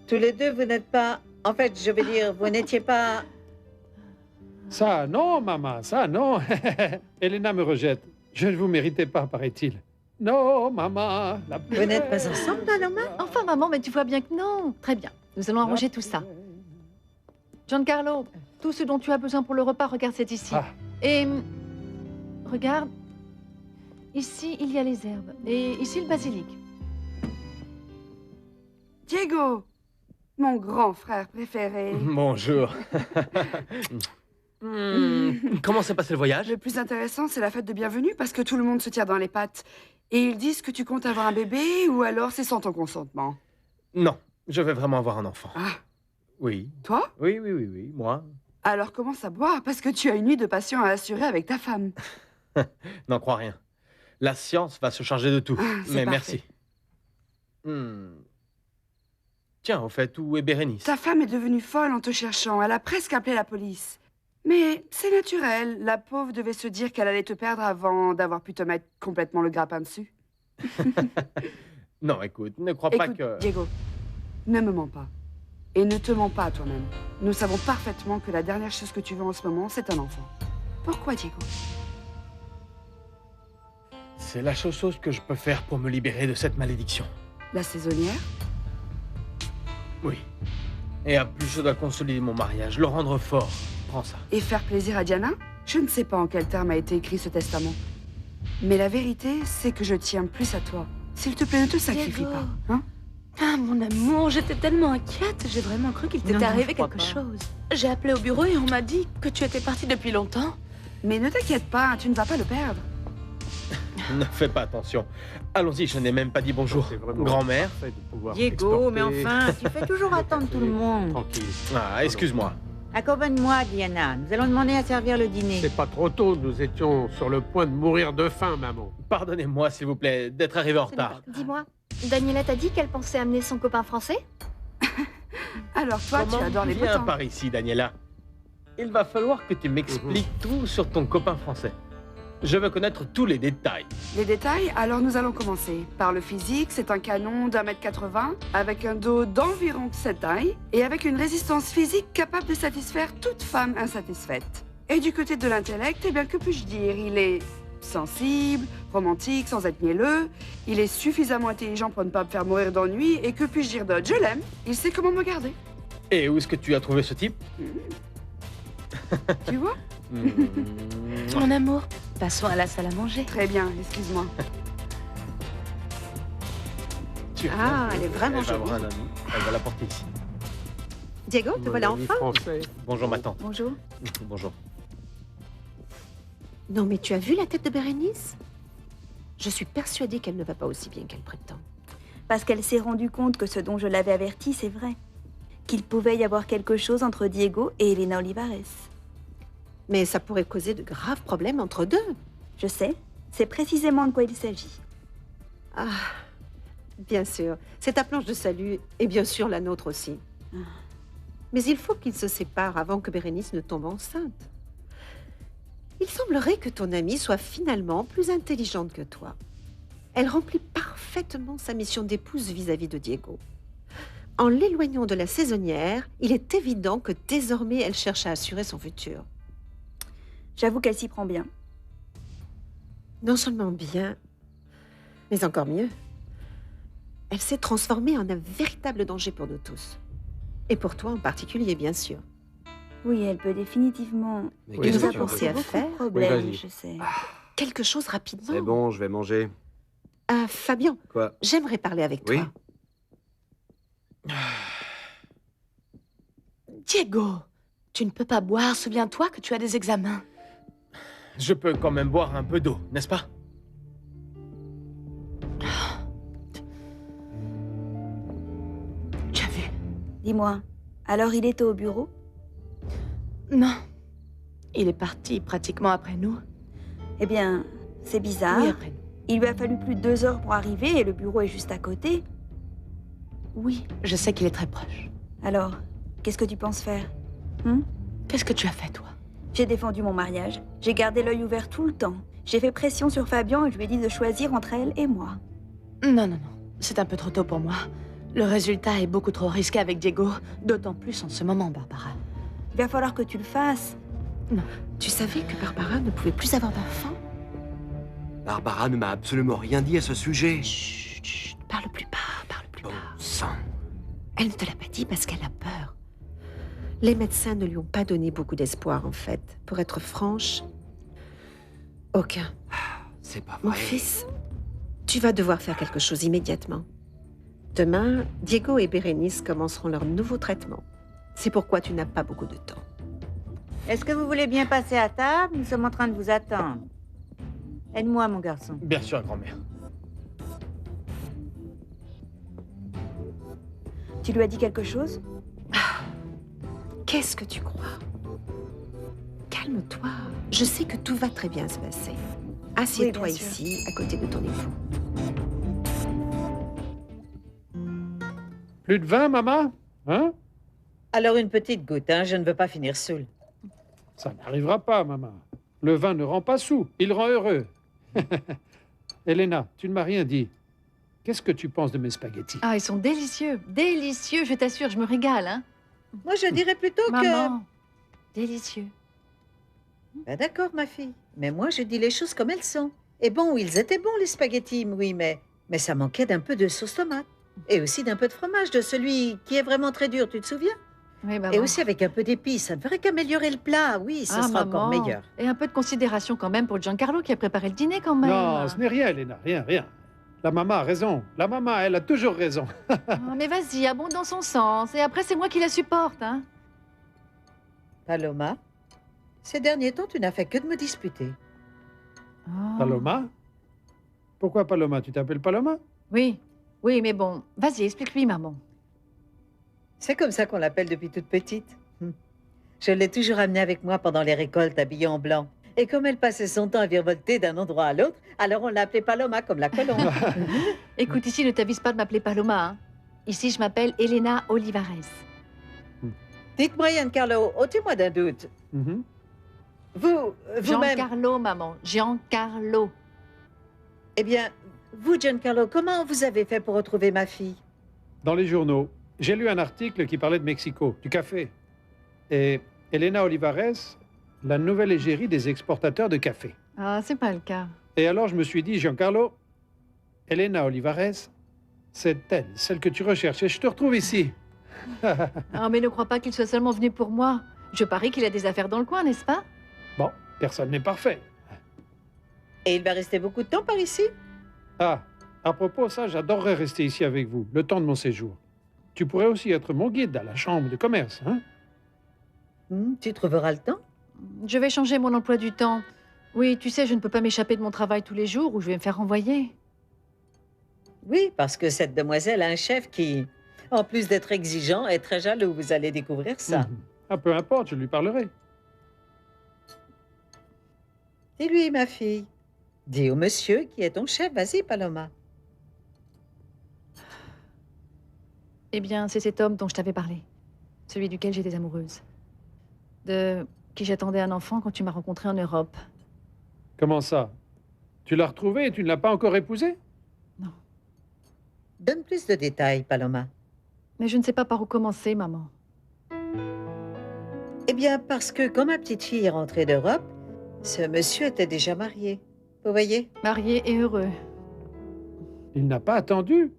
Tous les deux, vous n'êtes pas... En fait, je veux dire, vous n'étiez pas... Ça, non, maman, ça, non. Elena me rejette. Je ne vous méritais pas, paraît-il. Non, maman. Vous n'êtes pas ensemble, Paloma? Enfin, maman, mais tu vois bien que non. Très bien, nous allons arranger tout ça. Giancarlo, tout ce dont tu as besoin pour le repas, regarde, c'est ici. Ah. Et regarde, ici, il y a les herbes. Et ici, le basilic. Diego, mon grand frère préféré. Bonjour. Comment s'est passé le voyage? Le plus intéressant, c'est la fête de bienvenue parce que tout le monde se tire dans les pattes. Et ils disent que tu comptes avoir un bébé ou alors c'est sans ton consentement. Non, je vais vraiment avoir un enfant. Ah, Oui. toi? Oui, moi. Alors commence à boire parce que tu as une nuit de passion à assurer avec ta femme. N'en crois rien. La science va se charger de tout. Ah, c'est Mais parfait. merci. Tiens, au fait, où est Bérénice? Ta femme est devenue folle en te cherchant. Elle a presque appelé la police. Mais c'est naturel. La pauvre devait se dire qu'elle allait te perdre avant d'avoir pu te mettre complètement le grappin dessus. Non, écoute, ne crois pas Écoute, que... Diego, ne me mens pas. Et ne te mens pas à toi-même. Nous savons parfaitement que la dernière chose que tu veux en ce moment, c'est un enfant. Pourquoi, Diego? C'est la chose que je peux faire pour me libérer de cette malédiction. La saisonnière? Oui. Et à plus je dois consolider mon mariage, le rendre fort. Prends ça. Et faire plaisir à Diana? Je ne sais pas en quel terme a été écrit ce testament. Mais la vérité, c'est que je tiens plus à toi. S'il te plaît, ne te sacrifie Diego. pas. Hein? Ah, mon amour, j'étais tellement inquiète. J'ai vraiment cru qu'il Non, t'était non, arrivé je crois quelque pas. chose. J'ai appelé au bureau et on m'a dit que tu étais partie depuis longtemps. Mais ne t'inquiète pas, tu ne vas pas le perdre. Ne fais pas attention. Allons-y, je n'ai même pas dit bonjour. C'est vraiment Grand-mère. parfait de pouvoir Diego, mais exporter. enfin, tu fais toujours attendre tout le monde. Tranquille. Ah, excuse-moi. Accompagne-moi, Diana. Nous allons demander à servir le dîner. C'est pas trop tôt, nous étions sur le point de mourir de faim, maman. Pardonnez-moi, s'il vous plaît, d'être arrivé en retard. Dis-moi, Daniela t'a dit qu'elle pensait amener son copain français? Alors toi, tu adores les beaux Viens temps. par ici, Daniela. Il va falloir que tu m'expliques tout sur ton copain français. Je veux connaître tous les détails. Les détails, alors nous allons commencer. Par le physique, c'est un canon d'1,80 m, avec un dos d'environ cette taille, et avec une résistance physique capable de satisfaire toute femme insatisfaite. Et du côté de l'intellect, eh bien, que puis-je dire? Il est sensible, romantique, sans être mielleux. Il est suffisamment intelligent pour ne pas me faire mourir d'ennui. Et que puis-je dire d'autre? Je l'aime. Il sait comment me garder. Et où est-ce que tu as trouvé ce type? Tu vois? Mon amour, passons à la salle à manger. Très bien, excuse-moi. Tu as Ah, bien elle est fait. vraiment Elle va jolie. avoir un ami. Elle va l'apporter ici. Diego, te voilà Mon ami enfin? français. Bonjour, ma tante. Bonjour. Bonjour. Non, mais tu as vu la tête de Bérénice? Je suis persuadée qu'elle ne va pas aussi bien qu'elle prétend. Parce qu'elle s'est rendue compte que ce dont je l'avais averti, c'est vrai. Qu'il pouvait y avoir quelque chose entre Diego et Elena Olivares. Mais ça pourrait causer de graves problèmes entre deux. Je sais, c'est précisément de quoi il s'agit. Ah, bien sûr. C'est ta planche de salut, et bien sûr la nôtre aussi. Mais il faut qu'ils se séparent avant que Bérénice ne tombe enceinte. Il semblerait que ton amie soit finalement plus intelligente que toi. Elle remplit parfaitement sa mission d'épouse vis-à-vis de Diego. En l'éloignant de la saisonnière, il est évident que désormais elle cherche à assurer son futur. J'avoue qu'elle s'y prend bien. Non seulement bien, mais encore mieux. Elle s'est transformée en un véritable danger pour nous tous. Et pour toi en particulier, bien sûr. Oui, elle peut définitivement Mais Oui, qu'est-ce nous que tu veux apporter apporter à beaucoup faire. de problèmes, vas-y. je sais. Quelque chose rapidement. C'est bon, je vais manger. Ah, Fabien, Quoi? j'aimerais parler avec Oui? toi. Diego, tu ne peux pas boire, souviens-toi que tu as des examens. Je peux quand même boire un peu d'eau, n'est-ce pas? Tu as vu? Dis-moi, alors il était au bureau? Non. Il est parti pratiquement après nous. Eh bien, c'est bizarre. Oui, après nous. Il lui a fallu plus de 2 heures pour arriver et le bureau est juste à côté. Oui, je sais qu'il est très proche. Alors, qu'est-ce que tu penses faire? Qu'est-ce que tu as fait, toi? J'ai défendu mon mariage. J'ai gardé l'œil ouvert tout le temps. J'ai fait pression sur Fabian et je lui ai dit de choisir entre elle et moi. Non, non, non. C'est un peu trop tôt pour moi. Le résultat est beaucoup trop risqué avec Diego, d'autant plus en ce moment, Barbara. Il va falloir que tu le fasses. Tu savais que Barbara ne pouvait plus avoir d'enfant? Barbara ne m'a absolument rien dit à ce sujet. Chut, chut, parle plus bas, parle plus Bon bas. sang. Elle ne te l'a pas dit parce qu'elle a peur. Les médecins ne lui ont pas donné beaucoup d'espoir, en fait. Pour être franche, aucun. C'est pas Mon vrai. fils, tu vas devoir faire quelque chose immédiatement. Demain, Diego et Bérénice commenceront leur nouveau traitement. C'est pourquoi tu n'as pas beaucoup de temps. Est-ce que vous voulez bien passer à table? Nous sommes en train de vous attendre. Aide-moi, mon garçon. Bien sûr, grand-mère. Tu lui as dit quelque chose? Qu'est-ce que tu crois? Calme-toi. Je sais que tout va très bien se passer. Assieds-toi Oui, bien sûr. ici, à côté de ton époux. Plus de vin, maman? Hein? Alors une petite goutte, hein, je ne veux pas finir saoul. Ça n'arrivera pas, maman. Le vin ne rend pas saoul, il rend heureux. Elena, tu ne m'as rien dit. Qu'est-ce que tu penses de mes spaghettis? Ah, ils sont délicieux. Délicieux, je t'assure, je me régale, hein. Moi, je dirais plutôt que... Maman, délicieux. Ben d'accord, ma fille. Mais moi, je dis les choses comme elles sont. Et bon, ils étaient bons, les spaghettis, oui, mais ça manquait d'un peu de sauce tomate. Et aussi d'un peu de fromage, de celui qui est vraiment très dur, tu te souviens? Oui, maman. Et aussi avec un peu d'épices, ça ne ferait qu'améliorer le plat. Oui, ce Ah, sera encore maman. meilleur. Et un peu de considération quand même pour Giancarlo qui a préparé le dîner quand même. Non, ce n'est rien, Elena, rien. La maman a raison. La maman, elle a toujours raison. Ah, mais vas-y, abonde dans son sens. Et après, c'est moi qui la supporte, hein. Paloma, ces derniers temps, tu n'as fait que de me disputer. Oh. Paloma? Pourquoi Paloma? Tu t'appelles Paloma? Oui, mais bon, vas-y, explique-lui, maman. C'est comme ça qu'on l'appelle depuis toute petite. Je l'ai toujours amenée avec moi pendant les récoltes, habillée en blanc. Et comme elle passait son temps à virevolter d'un endroit à l'autre, alors on l'a appelée Paloma, comme la colombe. Écoute, ici, ne t'avise pas de m'appeler Paloma, hein. Ici, je m'appelle Elena Olivares. Dites-moi, Giancarlo, ôtez-moi d'un doute. Mhm. Vous-même, Giancarlo, maman. Giancarlo. eh bien, vous, Giancarlo, comment vous avez fait pour retrouver ma fille? Dans les journaux, j'ai lu un article qui parlait de Mexico, du café. Et Elena Olivares, la nouvelle égérie des exportateurs de café. Ah, c'est pas le cas. Et alors je me suis dit, Giancarlo, Elena Olivares, c'est elle, celle que tu recherches, et je te retrouve ici. Ah, mais ne crois pas qu'il soit seulement venu pour moi. Je parie qu'il a des affaires dans le coin, n'est-ce pas? Bon, personne n'est parfait. Et il va rester beaucoup de temps par ici? Ah, à propos, ça, j'adorerais rester ici avec vous, le temps de mon séjour. Tu pourrais aussi être mon guide à la chambre de commerce, hein? Tu trouveras le temps? Je vais changer mon emploi du temps. Oui, tu sais, je ne peux pas m'échapper de mon travail tous les jours ou je vais me faire renvoyer. Oui, parce que cette demoiselle a un chef qui, en plus d'être exigeant, est très jaloux. Vous allez découvrir ça. Mhm. Ah, peu importe, je lui parlerai. Dis-lui, ma fille. Dis au monsieur qui est ton chef. Vas-y, Paloma. Eh bien, c'est cet homme dont je t'avais parlé. Celui duquel j'étais amoureuse. De qui j'attendais un enfant quand tu m'as rencontré en Europe. Comment ça? Tu l'as retrouvé et tu ne l'as pas encore épousé? Donne plus de détails, Paloma. Mais je ne sais pas par où commencer, maman. Eh bien, parce que quand ma petite fille est rentrée d'Europe, ce monsieur était déjà marié. Vous voyez? Marié et heureux. Il n'a pas attendu.